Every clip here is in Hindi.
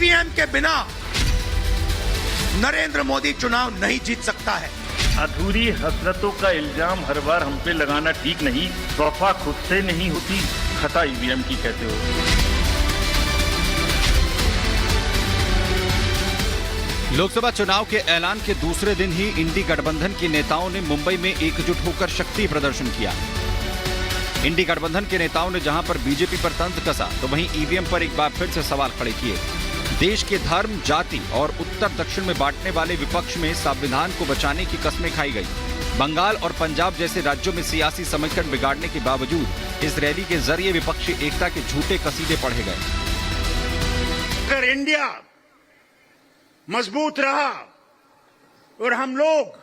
ईवीएम के बिना नरेंद्र मोदी चुनाव नहीं जीत सकता है। अधूरी हसरतों का इल्जाम हर बार हम पे लगाना ठीक नहीं। वफा खुद से नहीं होती, खता ईवीएम की कहते हो। लोकसभा चुनाव के ऐलान के दूसरे दिन ही इंडी गठबंधन के नेताओं ने मुंबई में एकजुट होकर शक्ति प्रदर्शन किया। इंडी गठबंधन के नेताओं ने जहां पर बीजेपी पर तंज कसा, तो वहीं ईवीएम पर एक बार फिर से सवाल खड़े किए। देश के धर्म, जाति और उत्तर दक्षिण में बांटने वाले विपक्ष में संविधान को बचाने की कस्में खाई गई। बंगाल और पंजाब जैसे राज्यों में सियासी समीकरण बिगाड़ने के बावजूद इस रैली के जरिए विपक्षी एकता के झूठे कसीदे पढ़े गए। अगर इंडिया मजबूत रहा और हम लोग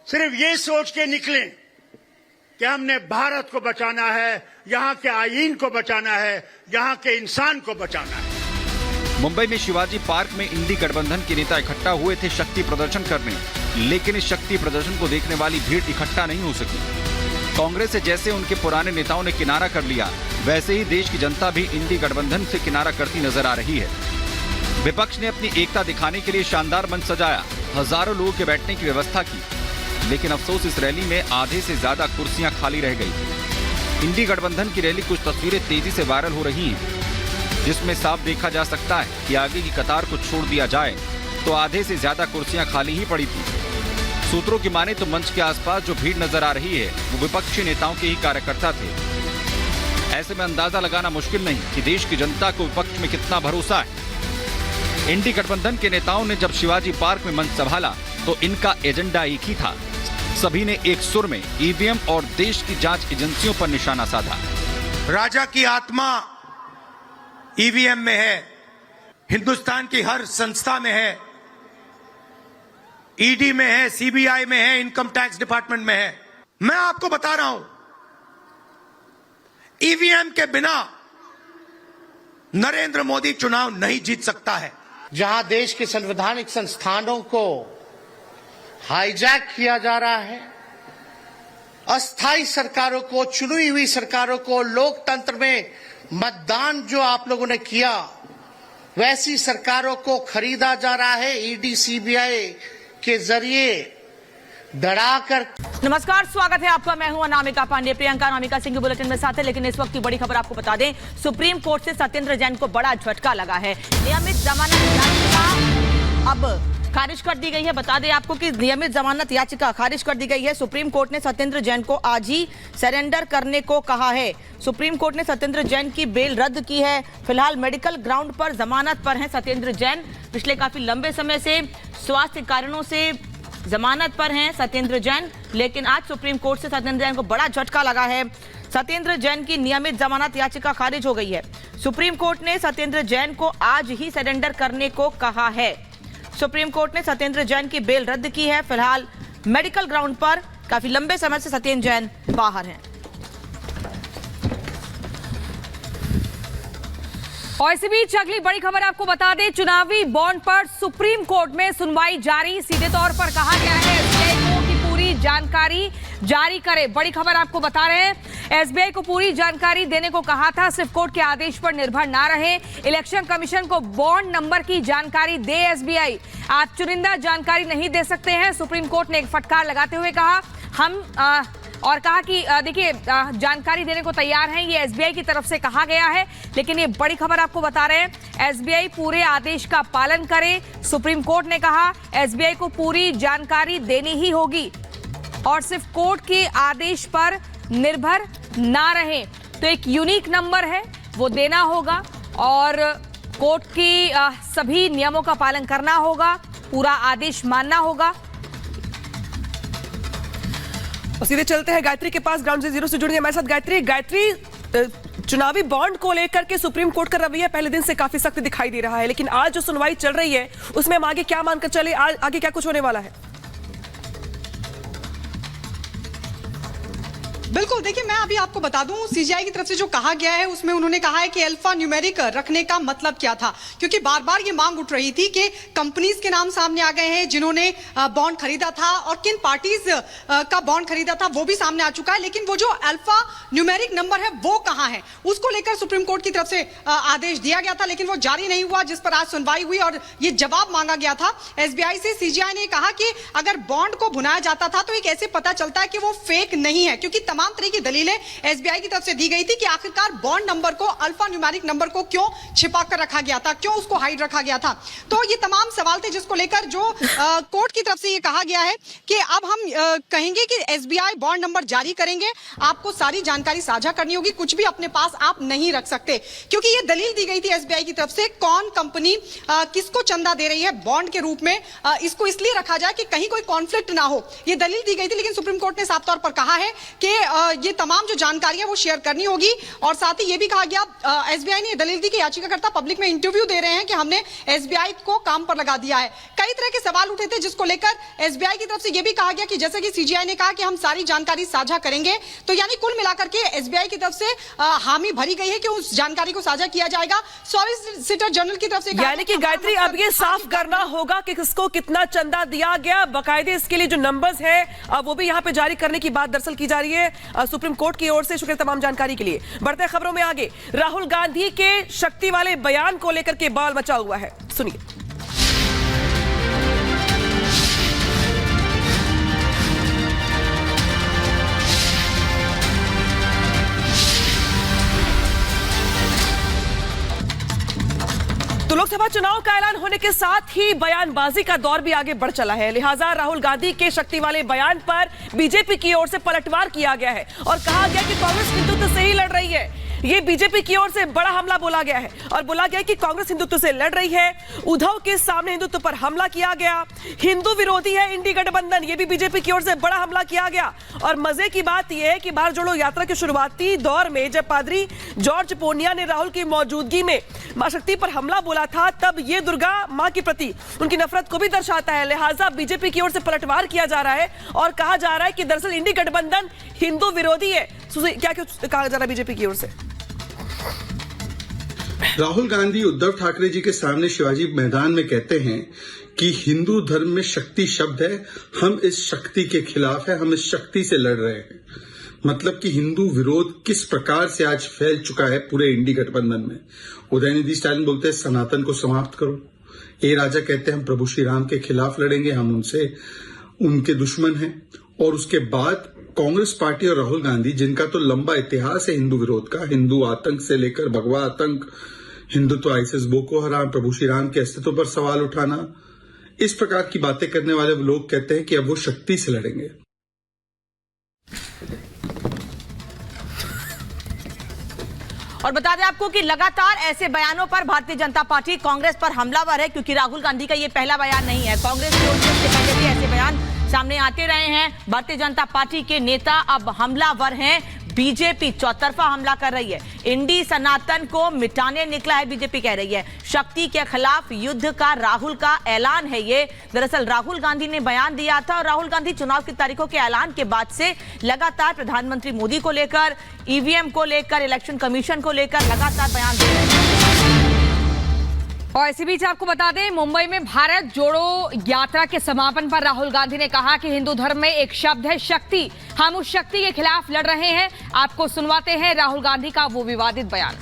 सिर्फ ये सोच के निकले कि हमने भारत को बचाना है, यहां के आईन को बचाना है, यहां के इंसान को बचाना है। मुंबई में शिवाजी पार्क में इंडी गठबंधन के नेता इकट्ठा हुए थे शक्ति प्रदर्शन करने, लेकिन इस शक्ति प्रदर्शन को देखने वाली भीड़ इकट्ठा नहीं हो सकी। कांग्रेस से जैसे उनके पुराने नेताओं ने किनारा कर लिया, वैसे ही देश की जनता भी इंडी गठबंधन से किनारा करती नजर आ रही है। विपक्ष ने अपनी एकता दिखाने के लिए शानदार मंच सजाया, हजारों लोगों के बैठने की व्यवस्था की, लेकिन अफसोस इस रैली में आधे से ज्यादा कुर्सियां खाली रह गई। इंडी गठबंधन की रैली कुछ तस्वीरें तेजी से वायरल हो रही हैं, जिसमें साफ देखा जा सकता है कि आगे की कतार को छोड़ दिया जाए तो आधे से ज्यादा कुर्सियां खाली ही पड़ी थी। सूत्रों की माने तो मंच के आसपास जो भीड़ नजर आ रही है वो विपक्षी नेताओं के ही कार्यकर्ता थे। ऐसे में अंदाजा लगाना मुश्किल नहीं कि देश की जनता को विपक्ष में कितना भरोसा है। इंडी गठबंधन के नेताओं ने जब शिवाजी पार्क में मंच संभाला तो इनका एजेंडा एक ही था। सभी ने एक सुर में ईवीएम और देश की जांच एजेंसियों पर निशाना साधा। राजा की आत्मा ईवीएम में है, हिंदुस्तान की हर संस्था में है, ईडी में है, सीबीआई में है, इनकम टैक्स डिपार्टमेंट में है। मैं आपको बता रहा हूं, ईवीएम के बिना नरेंद्र मोदी चुनाव नहीं जीत सकता है। जहां देश के संवैधानिक संस्थानों को हाईजैक किया जा रहा है, अस्थायी सरकारों को, चुनी हुई सरकारों को, लोकतंत्र में मतदान जो आप लोगों ने किया, वैसी सरकारों को खरीदा जा रहा है ईडी सीबीआई के जरिए डराकर। नमस्कार, स्वागत है आपका। मैं हूं अनामिका पांडे। प्रियंका अनामिका सिंह के बुलेटिन में साथ है, लेकिन इस वक्त की बड़ी खबर आपको बता दें, सुप्रीम कोर्ट से सत्येंद्र जैन को बड़ा झटका लगा है। नियमित जमानत याचिका अब खारिज कर दी गई है। बता दें आपको कि नियमित जमानत याचिका खारिज कर दी गई है। सुप्रीम कोर्ट ने सत्येंद्र जैन को आज ही सरेंडर करने को कहा है। सुप्रीम कोर्ट ने सत्येंद्र जैन की बेल रद्द की है। फिलहाल मेडिकल ग्राउंड पर जमानत पर हैं सत्येंद्र जैन। पिछले काफी लंबे समय से स्वास्थ्य कारणों से जमानत पर हैं सत्येंद्र जैन, लेकिन आज सुप्रीम कोर्ट से सत्येंद्र जैन को बड़ा झटका लगा है। सत्येंद्र जैन की नियमित जमानत याचिका खारिज हो गई है। सुप्रीम कोर्ट ने सत्येंद्र जैन को आज ही सरेंडर करने को कहा है। सुप्रीम कोर्ट ने सत्येंद्र जैन की बेल रद्द की है। फिलहाल मेडिकल ग्राउंड पर काफी लंबे समय से सत्येंद्र जैन बाहर हैं। और इसी बीच अगली बड़ी खबर आपको बता दें, चुनावी बॉन्ड पर सुप्रीम कोर्ट में सुनवाई जारी। सीधे तौर पर कहा गया है एसबीआई को कि पूरी जानकारी जारी करे। बड़ी खबर आपको बता रहे हैं, एसबीआई को पूरी जानकारी देने को कहा था, सिर्फ कोर्ट के आदेश पर निर्भर ना रहे। इलेक्शन कमीशन को बॉन्ड नंबर की जानकारी दे एसबीआई। आप चुनिंदा जानकारी नहीं दे सकते हैं, सुप्रीम कोर्ट ने एक फटकार लगाते हुए कहा। और कहा कि देखिए जानकारी देने को तैयार हैं, ये एसबीआई की तरफ से कहा गया है। लेकिन ये बड़ी खबर आपको बता रहे हैं, एसबीआई पूरे आदेश का पालन करे। सुप्रीम कोर्ट ने कहा एसबीआई को पूरी जानकारी देनी ही होगी और सिर्फ कोर्ट के आदेश पर निर्भर ना रहे। तो एक यूनिक नंबर है, वो देना होगा और कोर्ट की सभी नियमों का पालन करना होगा, पूरा आदेश मानना होगा। और सीधे चलते हैं गायत्री के पास, ग्राउंड जीरो से जुड़ेंगे हमारे साथ गायत्री। गायत्री, चुनावी बॉन्ड को लेकर के सुप्रीम कोर्ट का रवैया पहले दिन से काफी सख्त दिखाई दे रहा है, लेकिन आज जो सुनवाई चल रही है उसमें हम आगे क्या मानकर चले, आगे क्या कुछ होने वाला है? बिल्कुल, देखिए मैं अभी आपको बता दूं, सीजीआई की तरफ से जो कहा गया है उसमें उन्होंने कहा है कि अल्फा न्यूमेरिक रखने का मतलब क्या था, क्योंकि बार बार ये मांग उठ रही थी कि कंपनीज के नाम सामने आ गए हैं जिन्होंने बॉन्ड खरीदा था और किन पार्टीज का बॉन्ड खरीदा था वो भी सामने आ चुका है, लेकिन वो जो अल्फा न्यूमेरिक नंबर है वो कहां है उसको लेकर सुप्रीम कोर्ट की तरफ से आदेश दिया गया था, लेकिन वो जारी नहीं हुआ, जिस पर आज सुनवाई हुई और ये जवाब मांगा गया था एसबीआई से। सीजीआई ने कहा कि अगर बॉन्ड को भुनाया जाता था तो एक ऐसे पता चलता है कि वो फेक नहीं है, क्योंकि तमाम तरह की दलीलें एसबीआई की तरफ से दी गई थी कि आखिरकार बॉन्ड नंबर को, अल्फा न्यूमेरिक नंबर को क्यों छिपा कर रखा गया था, क्यों उसको हाइड रखा गया था। तो ये तमाम सवाल थे जिसको लेकर जो कोर्ट की तरफ से ये कहा गया है कि अब हम कहेंगे कि एसबीआई बॉन्ड नंबर जारी करेंगे, आपको सारी जानकारी साझा करनी होगी, कुछ भी अपने पास आप नहीं रख सकते, क्योंकि ये दलील दी गई थी एसबीआई की तरफ से कौन कंपनी किसको चंदा दे रही है बॉन्ड के रूप में, इसको इसलिए रखा जाए कि कहीं कोई कॉन्फ्लिक्ट ना हो, ये दलील दी गई थी। लेकिन सुप्रीम कोर्ट ने साफ तौर पर कहा है कि ये तमाम जो जानकारियां वो शेयर करनी होगी, और साथ ही ये भी कहा गया, एसबीआई ने दलील दी कि याचिकाकर्ता पब्लिक में इंटरव्यू दे रहे हैं कि हमने एसबीआई को काम पर लगा दिया है। कई तरह के सवाल उठे थे जिसको लेकर एसबीआई की तरफ से ये भी कहा गया कि जैसे कि सीजीआई ने कहा कि हम सारी जानकारी साझा करेंगे, तो यानी कुल मिलाकर के एसबीआई की तरफ से हामी भरी गई है कि उस जानकारी को साझा किया जाएगा। सॉलिसिटर जनरल की तरफ से यानी कि गायत्री अब ये साफ करना होगा कि किसको कितना चंदा दिया गया, बाकायदे इसके लिए जो नंबर्स है वो भी यहां पे जारी करने की बात दरअसल की जा रही है सुप्रीम कोर्ट की ओर से। शुक्रिया तमाम जानकारी के लिए। बढ़ते हैं खबरों में आगे। राहुल गांधी के शक्ति वाले बयान को लेकर के बवाल मचा हुआ है, सुनिए। तो लोकसभा चुनाव का ऐलान होने के साथ ही बयानबाजी का दौर भी आगे बढ़ चला है, लिहाजा राहुल गांधी के शक्ति वाले बयान पर बीजेपी की ओर से पलटवार किया गया है और कहा गया कि कांग्रेस हिंदुत्व से ही लड़ रही है। ये बीजेपी की ओर से बड़ा हमला बोला गया है और बोला गया कि कांग्रेस हिंदुत्व से लड़ रही है। उद्धव के सामने हिंदुत्व पर हमला किया गया, हिंदू विरोधी है इंडी गठबंधन, ये भी बीजेपी की ओर से बड़ा हमला किया गया। और मजे की बात यह है कि भारत जोड़ो यात्रा के शुरुआती दौर में जब पादरी जॉर्ज पोनिया ने राहुल की मौजूदगी में मां शक्ति पर हमला बोला था, तब ये दुर्गा मां के प्रति उनकी नफरत को भी दर्शाता है। लिहाजा बीजेपी की ओर से पलटवार किया जा रहा है और कहा जा रहा है कि दरअसल इंडी गठबंधन हिंदू विरोधी है। क्या कहा जा रहा है बीजेपी की ओर से? राहुल गांधी उद्धव ठाकरे जी के सामने शिवाजी मैदान में कहते हैं कि हिंदू धर्म में शक्ति शब्द है, हम इस शक्ति के खिलाफ है, हम इस शक्ति से लड़ रहे हैं। मतलब कि हिंदू विरोध किस प्रकार से आज फैल चुका है पूरे इंडी गठबंधन में। उदयनिधि स्टालिन बोलते हैं सनातन को समाप्त करो, ए राजा कहते हैं हम प्रभु श्री राम के खिलाफ लड़ेंगे, हम उनके दुश्मन हैं। और उसके बाद कांग्रेस पार्टी और राहुल गांधी, जिनका तो लंबा इतिहास है हिंदू विरोध का, हिंदू आतंक से लेकर भगवा आतंक, हिंदुत्व, आईएसआईएस, बोको हराम, प्रभु श्री राम के अस्तित्व पर सवाल उठाना, इस प्रकार की बातें करने वाले लोग कहते हैं कि अब वो शक्ति से लड़ेंगे। और बता दें आपको कि लगातार ऐसे बयानों पर भारतीय जनता पार्टी कांग्रेस पर हमलावर है, क्योंकि राहुल गांधी का ये पहला बयान नहीं है। कांग्रेस की ओर से इससे पहले भी ऐसे बयान सामने आते रहे हैं। भारतीय जनता पार्टी के नेता अब हमलावर हैं। बीजेपी चौतरफा हमला कर रही है, इंडी सनातन को मिटाने निकला है बीजेपी कह रही है। शक्ति के खिलाफ युद्ध का राहुल का ऐलान है ये। दरअसल राहुल गांधी ने बयान दिया था और राहुल गांधी चुनाव की तारीखों के ऐलान के बाद से लगातार प्रधानमंत्री मोदी को लेकर, ईवीएम को लेकर, इलेक्शन कमीशन को लेकर लगातार बयान दे रहे हैं। और इसी बीच आपको बता दें, मुंबई में भारत जोड़ो यात्रा के समापन पर राहुल गांधी ने कहा कि हिंदू धर्म में एक शब्द है शक्ति, हम उस शक्ति के खिलाफ लड़ रहे हैं। आपको सुनवाते हैं राहुल गांधी का वो विवादित बयान।